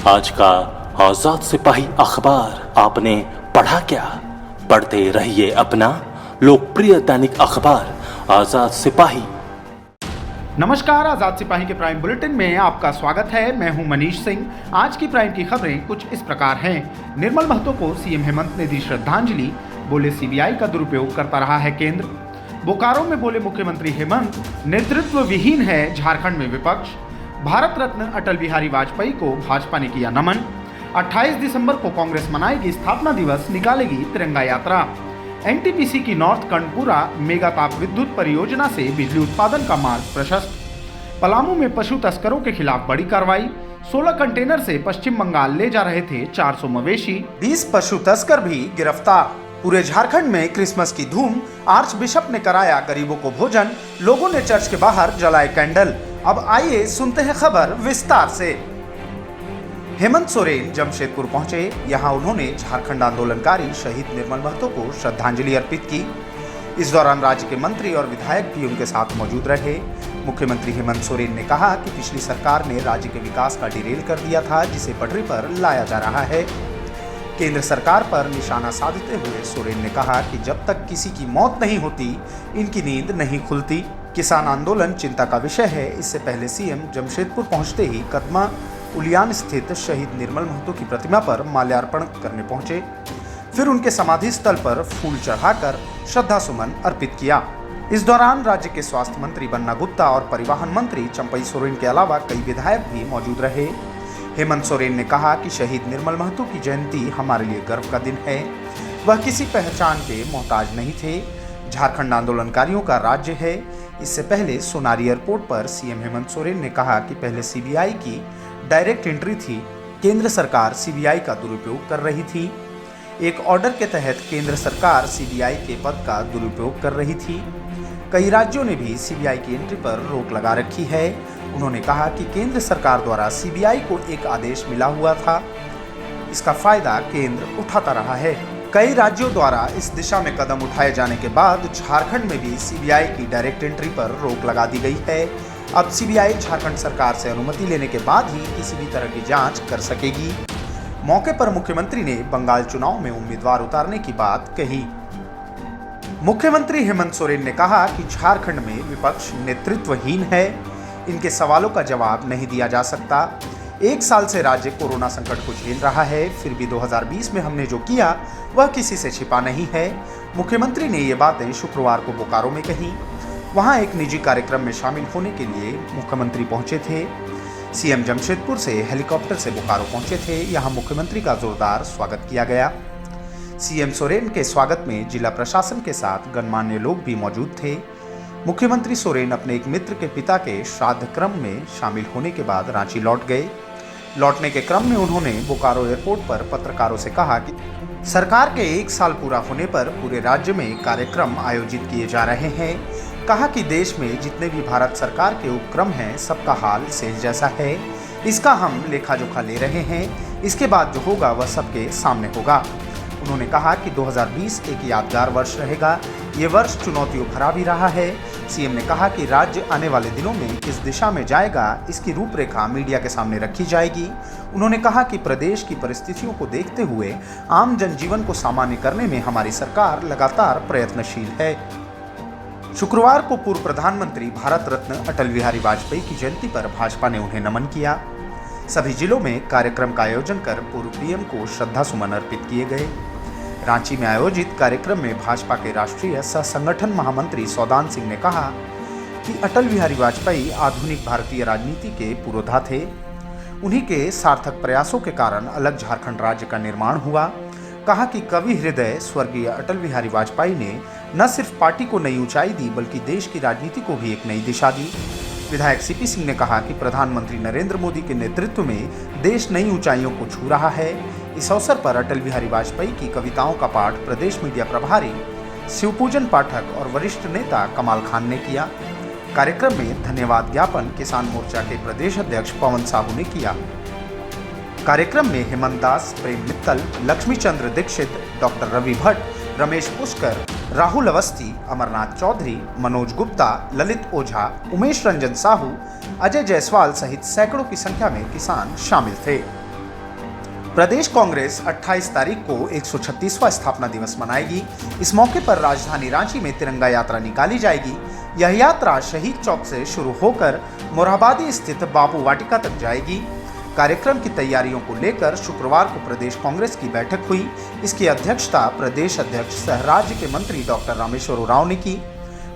आज का आजाद सिपाही अखबार आपने पढ़ा क्या? पढ़ते रहिए अपना लोकप्रिय दैनिक अखबार आजाद सिपाही। नमस्कार, आजाद सिपाही के प्राइम बुलेटिन में आपका स्वागत है। मैं हूं मनीष सिंह। आज की प्राइम की खबरें कुछ इस प्रकार हैं। निर्मल महतो को सीएम हेमंत ने दी श्रद्धांजलि, बोले सीबीआई का दुरुपयोग करता रहा है केंद्र। बोकारो में बोले मुख्यमंत्री हेमंत, नेतृत्व विहीन है झारखंड में विपक्ष। भारत रत्न अटल बिहारी वाजपेयी को भाजपा ने किया नमन। 28 दिसंबर को कांग्रेस मनाएगी स्थापना दिवस, निकालेगी तिरंगा यात्रा। एनटीपीसी की नॉर्थ कर्णपुरा मेगा ताप विद्युत परियोजना से बिजली उत्पादन का मार्ग प्रशस्त। पलामू में पशु तस्करों के खिलाफ बड़ी कार्रवाई। 16 कंटेनर से पश्चिम बंगाल ले जा रहे थे 400 मवेशी। 20 पशु तस्कर भी गिरफ्तार। पूरे झारखंड में क्रिसमस की धूम। आर्च बिशप ने कराया गरीबों को भोजन, लोगों ने चर्च के बाहर जलाए कैंडल। अब आइए सुनते हैं खबर विस्तार से। हेमंत सोरेन जमशेदपुर पहुंचे। यहां उन्होंने झारखंड आंदोलनकारी शहीद निर्मल महतो को श्रद्धांजलि अर्पित की। इस दौरान राज्य के मंत्री और विधायक भी उनके साथ मौजूद रहे। मुख्यमंत्री हेमंत सोरेन ने कहा कि पिछली सरकार ने राज्य के विकास का डिरेल कर दिया था, जिसे पटरी पर लाया जा रहा है। केंद्र सरकार पर निशाना साधते हुए सोरेन ने कहा कि जब तक किसी की मौत नहीं होती, इनकी नींद नहीं खुलती। किसान आंदोलन चिंता का विषय है। इससे पहले सीएम जमशेदपुर पहुंचते ही कदमा उलियान स्थित शहीद निर्मल महतो की प्रतिमा पर माल्यार्पण करने पहुंचे। फिर उनके समाधि स्थल पर फूल चढ़ाकर श्रद्धा सुमन अर्पित किया। इस दौरान राज्य के स्वास्थ्य मंत्री बन्ना गुप्ता और परिवहन मंत्री चंपई सोरेन के अलावा कई विधायक भी मौजूद रहे। हेमंत सोरेन ने कहा कि शहीद निर्मल महतो की जयंती हमारे लिए गर्व का दिन है। वह किसी पहचान के मोहताज नहीं थे। झारखंड आंदोलनकारियों का राज्य है। इससे पहले सोनारी एयरपोर्ट पर सीएम हेमंत सोरेन ने कहा कि पहले सीबीआई की डायरेक्ट एंट्री थी, केंद्र सरकार सीबीआई का दुरुपयोग कर रही थी। एक ऑर्डर के तहत केंद्र सरकार सीबीआई के पद का दुरुपयोग कर रही थी। कई राज्यों ने भी सीबीआई की एंट्री पर रोक लगा रखी है। उन्होंने कहा कि केंद्र सरकार द्वारा सीबीआई को एक आदेश मिला हुआ था, इसका फायदा केंद्र उठाता रहा है। कई राज्यों द्वारा इस दिशा में कदम उठाए जाने के बाद झारखंड में भी सीबीआई की डायरेक्ट एंट्री पर रोक लगा दी गई है। अब सीबीआई झारखंड सरकार से अनुमति लेने के बाद ही किसी भी तरह की जांच कर सकेगी। मौके पर मुख्यमंत्री ने बंगाल चुनाव में उम्मीदवार उतारने की बात कही। मुख्यमंत्री हेमंत सोरेन ने कहा कि झारखंड में विपक्ष नेतृत्वहीन है, इनके सवालों का जवाब नहीं दिया जा सकता। 1 साल से राज्य कोरोना संकट को झेल रहा है, फिर भी 2020 में हमने जो किया वह किसी से छिपा नहीं है। मुख्यमंत्री ने ये बातें शुक्रवार को बोकारो में कही। वहां एक निजी कार्यक्रम में शामिल होने के लिए मुख्यमंत्री पहुंचे थे। सीएम जमशेदपुर से हेलीकॉप्टर से बोकारो पहुंचे थे। यहां मुख्यमंत्री का जोरदार स्वागत किया गया। सीएम सोरेन के स्वागत में जिला प्रशासन के साथ गणमान्य लोग भी मौजूद थे। मुख्यमंत्री सोरेन अपने एक मित्र के पिता के श्राद्ध क्रम में शामिल होने के बाद रांची लौट गए। लौटने के क्रम में उन्होंने बोकारो एयरपोर्ट पर पत्रकारों से कहा कि सरकार के 1 साल पूरा होने पर पूरे राज्य में कार्यक्रम आयोजित किए जा रहे हैं। कहा कि देश में जितने भी भारत सरकार के उपक्रम हैं, सबका हाल सेज जैसा है। इसका हम लेखा जोखा ले रहे हैं। इसके बाद जो होगा वह सबके सामने होगा। उन्होंने कहा कि 2020 एक यादगार वर्ष रहेगा। ये वर्ष चुनौतियों भरा भी रहा है। सीएम ने कहा कि राज्य आने वाले दिनों में किस दिशा में जाएगा, इसकी रूपरेखा मीडिया के सामने रखी जाएगी। उन्होंने कहा कि प्रदेश की परिस्थितियों को देखते हुए आम जनजीवन को सामान्य करने में हमारी सरकार लगातार प्रयत्नशील है। शुक्रवार को पूर्व प्रधानमंत्री भारत रत्न अटल बिहारी वाजपेयी की जयंती पर भाजपा ने उन्हें नमन किया। सभी जिलों में कार्यक्रम का आयोजन कर पूर्व पीएम को श्रद्धा सुमन अर्पित किए गए। रांची में आयोजित कार्यक्रम में भाजपा के राष्ट्रीय सह संगठन महामंत्री सौदान सिंह ने कहा कि अटल बिहारी वाजपेयी आधुनिक भारतीय राजनीति के पुरोधा थे। उन्हीं के सार्थक प्रयासों के कारण अलग झारखंड राज्य का निर्माण हुआ। कहा कि कवि हृदय स्वर्गीय अटल बिहारी वाजपेयी ने न सिर्फ पार्टी को नई ऊंचाई दी, बल्कि देश की राजनीति को भी एक नई दिशा दी। विधायक सीपी सिंह ने कहा कि प्रधानमंत्री नरेंद्र मोदी के नेतृत्व में देश नई ऊंचाइयों को छू रहा है। इस अवसर पर अटल बिहारी वाजपेयी की कविताओं का पाठ प्रदेश मीडिया प्रभारी शिवपूजन पाठक और वरिष्ठ नेता कमाल खान ने किया। कार्यक्रम में धन्यवाद ज्ञापन किसान मोर्चा के प्रदेश अध्यक्ष पवन साहू ने किया। कार्यक्रम में हेमंत दास, प्रेम मित्तल, लक्ष्मी चंद्र दीक्षित, डॉक्टर रवि भट्ट, रमेश पुष्कर, राहुल अवस्थी, अमरनाथ चौधरी, मनोज गुप्ता, ललित ओझा, उमेश रंजन साहू, अजय जायसवाल सहित सैकड़ों की संख्या में किसान शामिल थे। प्रदेश कांग्रेस 28 तारीख को 136वां स्थापना दिवस मनाएगी। इस मौके पर राजधानी रांची में तिरंगा यात्रा निकाली जाएगी। यह यात्रा शहीद चौक से शुरू होकर मोरहाबादी स्थित बापू वाटिका तक जाएगी। कार्यक्रम की तैयारियों को लेकर शुक्रवार को प्रदेश कांग्रेस की बैठक हुई। इसकी अध्यक्षता प्रदेश अध्यक्ष सह राज्य के मंत्री डॉक्टर रामेश्वर उरांव ने की।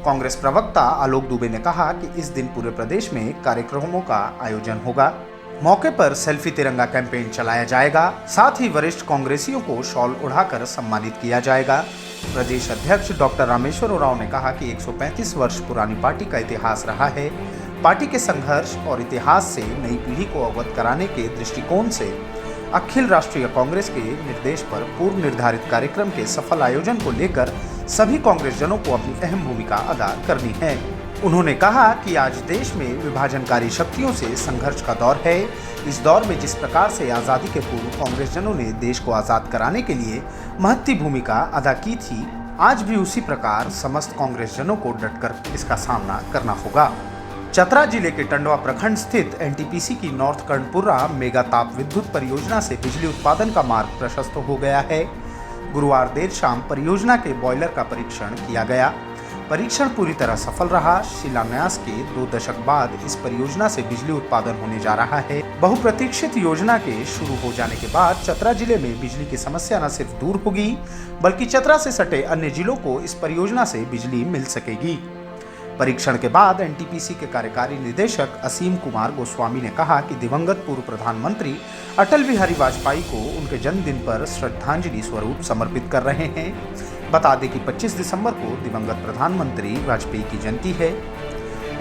कांग्रेस प्रवक्ता आलोक दुबे ने कहा कि इस दिन पूरे प्रदेश में कार्यक्रमों का आयोजन होगा। मौके पर सेल्फी तिरंगा कैंपेन चलाया जाएगा। साथ ही वरिष्ठ कांग्रेसियों को शॉल उड़ाकर सम्मानित किया जाएगा। प्रदेश अध्यक्ष डॉक्टर रामेश्वर उरांव ने कहा कि 135 वर्ष पुरानी पार्टी का इतिहास रहा है। पार्टी के संघर्ष और इतिहास से नई पीढ़ी को अवगत कराने के दृष्टिकोण से अखिल राष्ट्रीय कांग्रेस के निर्देश पर पूर्व निर्धारित कार्यक्रम के सफल आयोजन को लेकर सभी कांग्रेसजनों को अपनी अहम भूमिका अदा करनी है। उन्होंने कहा कि आज देश में विभाजनकारी शक्तियों से संघर्ष का दौर है। इस दौर में जिस प्रकार से आज़ादी के पूर्व कांग्रेसजनों ने देश को आज़ाद कराने के लिए महत्वपूर्ण भूमिका अदा की थी, आज भी उसी प्रकार समस्त कांग्रेसजनों को डटकर इसका सामना करना होगा। चतरा जिले के टंडवा प्रखंड स्थित एनटीपीसी की नॉर्थ कर्णपुरा मेगा ताप विद्युत परियोजना से बिजली उत्पादन का मार्ग प्रशस्त हो गया है। गुरुवार देर शाम परियोजना के बॉयलर का परीक्षण किया गया। परीक्षण पूरी तरह सफल रहा। शिलान्यास के 2 दशक बाद इस परियोजना से बिजली उत्पादन होने जा रहा है। बहुप्रतीक्षित योजना के शुरू हो जाने के बाद चतरा जिले में बिजली की समस्या न सिर्फ दूर होगी, बल्कि चतरा से सटे अन्य जिलों को इस परियोजना से बिजली मिल सकेगी। परीक्षण के बाद एनटीपीसी के कार्यकारी निदेशक असीम कुमार गोस्वामी ने कहा कि दिवंगत पूर्व प्रधानमंत्री अटल बिहारी वाजपेयी को उनके जन्मदिन पर श्रद्धांजलि स्वरूप समर्पित कर रहे हैं। बता दें कि 25 दिसंबर को दिवंगत प्रधानमंत्री वाजपेयी की जयंती है।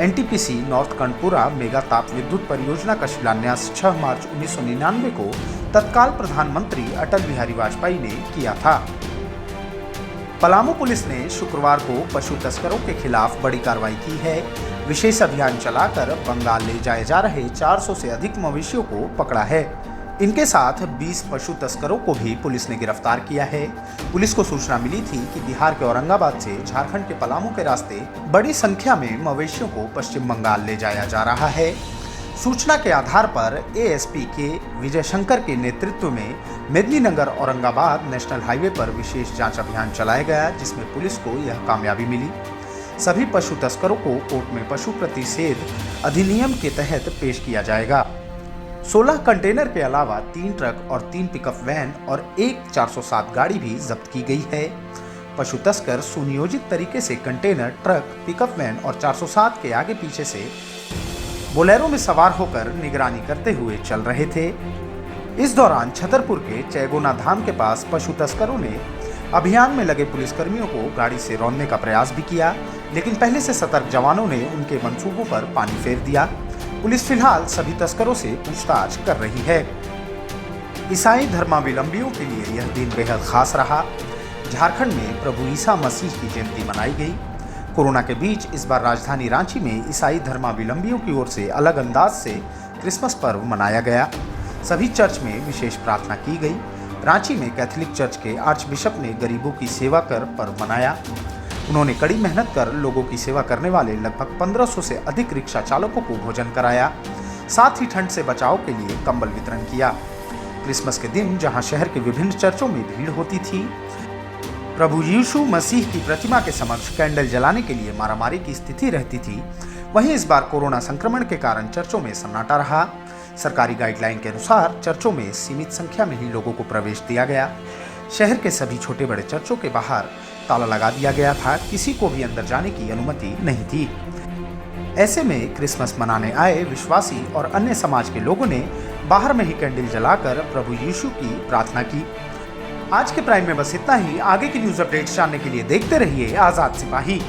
एनटीपीसी नॉर्थ कर्णपुरा मेगा ताप विद्युत परियोजना का शिलान्यास 6 मार्च 1999 को तत्काल प्रधानमंत्री अटल बिहारी वाजपेयी ने किया था। पलामू पुलिस ने शुक्रवार को पशु तस्करों के खिलाफ बड़ी कार्रवाई की है। विशेष अभियान चलाकर बंगाल ले जाए जा रहे 400 से अधिक मवेशियों को पकड़ा है। इनके साथ 20 पशु तस्करों को भी पुलिस ने गिरफ्तार किया है। पुलिस को सूचना मिली थी कि बिहार के औरंगाबाद से झारखंड के पलामू के रास्ते बड़ी संख्या में मवेशियों को पश्चिम बंगाल ले जाया जा रहा है। सूचना के आधार पर एएसपी के विजय शंकर के नेतृत्व में मेदिनीनगर औरंगाबाद नेशनल हाईवे पर विशेष जांच अभियान चलाया गया, जिसमें पुलिस को यह कामयाबी मिली। सभी पशु तस्करों को कोर्ट में पशु प्रतिषेध अधिनियम के तहत पेश किया जाएगा। 16 कंटेनर के अलावा 3 ट्रक और 3 पिकअप वैन और एक 407 गाड़ी भी जब्त की गई है। पशु तस्कर सुनियोजित तरीके से कंटेनर, ट्रक, पिकअप वैन और 407 के आगे पीछे से बोलेरो में सवार होकर निगरानी करते हुए चल रहे थे। इस दौरान छतरपुर के चैगोना धाम के पास पशु तस्करों ने अभियान में लगे पुलिसकर्मियों को गाड़ी से रौंदने का प्रयास भी किया, लेकिन पहले से सतर्क जवानों ने उनके मंसूबों पर पानी फेर दिया। पुलिस फिलहाल सभी तस्करों से पूछताछ कर रही है। ईसाई धर्मावलंबियों के लिए यह दिन बेहद खास रहा। झारखंड में प्रभु ईसा मसीह की जयंती मनाई गई। कोरोना के बीच इस बार राजधानी रांची में ईसाई धर्मावलंबियों की ओर से अलग अंदाज से क्रिसमस पर्व मनाया गया। सभी चर्च में विशेष प्रार्थना की गई। रांची में कैथोलिक चर्च के आर्चबिशप ने गरीबों की सेवा कर पर्व मनाया। उन्होंने कड़ी मेहनत कर लोगों की सेवा करने वाले लगभग 1500 से अधिक रिक्शा चालकों को भोजन कराया। साथ ही ठंड से बचाव के लिए कंबल वितरण किया। क्रिसमस के दिन जहां शहर के विभिन्न चर्चों में भीड़ होती थी, प्रभु यीशु मसीह की प्रतिमा के समक्ष कैंडल जलाने के लिए मारामारी की स्थिति रहती थी, वहीं इस बार कोरोना संक्रमण के कारण चर्चों में सन्नाटा रहा। सरकारी गाइडलाइन के अनुसार चर्चों में सीमित संख्या में ही लोगों को प्रवेश दिया गया। शहर के सभी छोटे बड़े चर्चों के बाहर ताला लगा दिया गया था। किसी को भी अंदर जाने की अनुमति नहीं थी। ऐसे में क्रिसमस मनाने आए विश्वासी और अन्य समाज के लोगों ने बाहर में ही कैंडल जलाकर प्रभु यीशु की प्रार्थना की। आज के प्राइम में बस इतना ही। आगे की न्यूज अपडेट्स जानने के लिए देखते रहिए आजाद सिपाही।